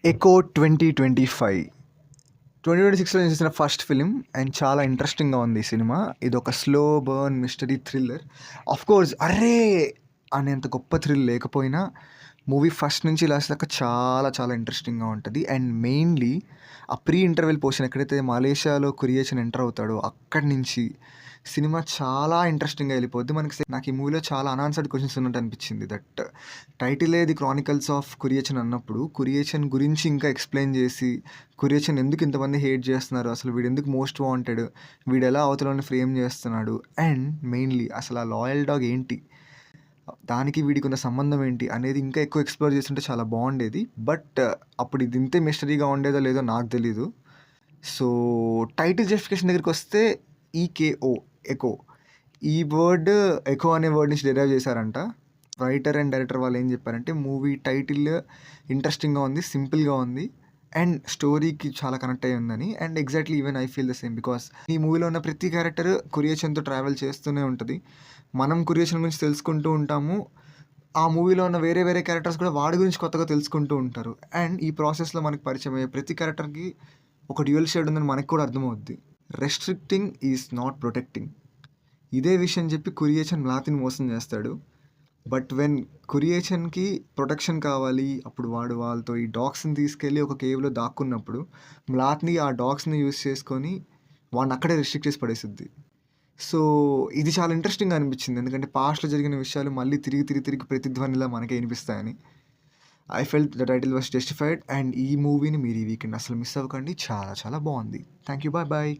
Echo 2025 2026లో నేను చూసిన first film and చాలా ఇంట్రెస్టింగ్గా ఉంది ఈ సినిమా. ఇది ఒక slow burn mystery thriller. Of course అర్రే అనేంత గొప్ప థ్రిల్ లేకపోయినా మూవీ ఫస్ట్ నుంచి లాస్ట్ దాకా చాలా చాలా ఇంట్రెస్టింగ్గా ఉంటుంది. అండ్ మెయిన్లీ ఆ ప్రీ ఇంటర్వెల్ పోర్షన్ ఎక్కడైతే మలేషియాలో కురియేషన్ ఎంటర్ అవుతాడో అక్కడి నుంచి సినిమా చాలా ఇంట్రెస్టింగ్గా వెళ్ళిపోద్ది. నాకు ఈ మూవీలో చాలా అనాన్సర్డ్ క్వశ్చన్స్ ఉన్నట్టు అనిపించింది. దట్ టైటిలే ది క్రానికల్స్ ఆఫ్ కురియేషన్ అన్నప్పుడు కురియేషన్ గురించి ఇంకా ఎక్స్ప్లెయిన్ చేసి కురియేషన్ ఎందుకు ఇంతమంది హేట్ చేస్తున్నారు, అసలు వీడు ఎందుకు మోస్ట్ వాంటెడ్, వీడు ఎలా అవతలని ఫ్రేమ్ చేస్తున్నాడు, అండ్ మెయిన్లీ అసలు ఆ లాయల్ డాగ్ ఏంటి, దానికి వీడికి ఉన్న సంబంధం ఏంటి అనేది ఇంకా ఎక్కువ ఎక్స్ప్లోర్ చేస్తుంటే చాలా బాగుండేది. బట్ అప్పుడు ఇది ఇంతే మిస్టరీగా ఉండేదో లేదో నాకు తెలీదు. సో టైటిల్ జస్టిఫికేషన్ దగ్గరికి వస్తే ఈకేఓ ఎకో, ఈ వర్డ్ ఎకో అనే వర్డ్ నుంచి డెరైవ్ చేశారంట. రైటర్ అండ్ డైరెక్టర్ వాళ్ళు ఏం చెప్పారంటే మూవీ టైటిల్ ఇంట్రెస్టింగ్గా ఉంది, సింపుల్గా ఉంది అండ్ స్టోరీకి చాలా కనెక్ట్ అయ్యి ఉందని. And exactly even I feel the same because ఈ మూవీలో ఉన్న ప్రతి క్యారెక్టర్ కురియేషన్తో ట్రావెల్ చేస్తూనే ఉంటుంది. మనం కురియేషన్ గురించి తెలుసుకుంటూ ఉంటాము, ఆ మూవీలో ఉన్న వేరే వేరే క్యారెక్టర్స్ కూడా వాడి గురించి కొత్తగా తెలుసుకుంటూ ఉంటారు. అండ్ ఈ ప్రాసెస్లో మనకి పరిచయం అయ్యే ప్రతి క్యారెక్టర్కి ఒక డ్యూయల్ షేడ్ ఉందని మనకు కూడా అర్థమవుద్ది. రెస్ట్రిక్టింగ్ ఈజ్ నాట్ ప్రొటెక్టింగ్, ఇదే విషయం చెప్పి కురియేషన్ మ్లాతిని మోసం చేస్తాడు. బట్ వెన్ కురియేషన్కి ప్రొటెక్షన్ కావాలి, అప్పుడు వాడు వాళ్ళతో ఈ డాగ్స్ని తీసుకెళ్ళి ఒక కేవ్లో దాక్కున్నప్పుడు మ్లాత్ని ఆ డాగ్స్ని యూస్ చేసుకొని వాడిని అక్కడే రెస్ట్రిక్ట్ చేసి పడేసిద్ది. సో ఇది చాలా ఇంట్రెస్టింగ్గా అనిపించింది, ఎందుకంటే పాస్ట్లో జరిగిన విషయాలు మళ్ళీ తిరిగి తిరిగి తిరిగి ప్రతిధ్వనిలా మనకే వినిపిస్తాయని. I felt the title was justified. And ఈ మూవీని మీరు ఈ వీకెండ్ అసలు మిస్ అవ్వకండి, చాలా చాలా బాగుంది. Thank you, bye bye.